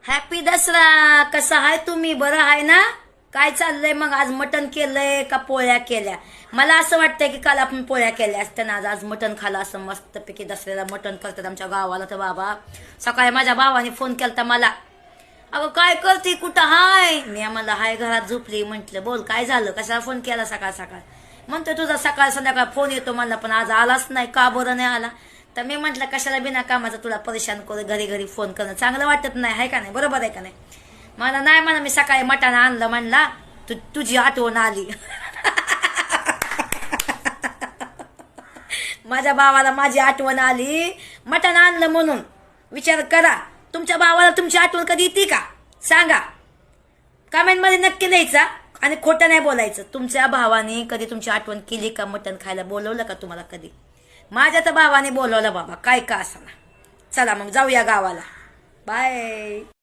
Happy Dussehra. कसा आहे तुम्ही? बरं आहे ना? काय चाललंय मग? आज मटण केलंय का पोळ्या केल्या? मला असं वाटतंय की काल आपण पोळ्या केल्या असत्या ना, आज मटण खाला असं मस्तपैकी. दसऱ्याला मटण करतात आमच्या गावाला. तर बाबा, सकाळी माझ्या भावाने फोन केलता मला. अगं काय करते, कुठं हाय? मी मला हाय घरात झोपली. म्हंटल बोल काय झालं, कशाला फोन केला सकाळ सकाळ? म्हणतो तुझा सकाळ संध्याकाळ फोन येतो मला, पण आज आलाच नाही. का बरं नाही आला? तर मी म्हटलं कशाला बिना कामाचं तुला परेशान करू, घरी घरी फोन करणं चांगलं वाटत नाही, आहे का नाही? बरोबर आहे का नाही? मला नाही म्हणा, मी सकाळी मटण आणलं म्हणला, तुझी आठवण आली. माझ्या भावाला माझी आठवण आली, मटण आणलं म्हणून. विचार करा, तुमच्या भावाला तुमची आठवण कधी येते का? सांगा कमेंट मध्ये नक्की द्यायचा. आणि खोटं नाही बोलायचं. तुमच्या भावाने कधी तुमची आठवण केली का? मटण खायला बोलवलं का तुम्हाला कधी? माझ्या तर भावाने बोलवलं बाबा, काय का असं. चला मग जाऊया गावाला. बाय.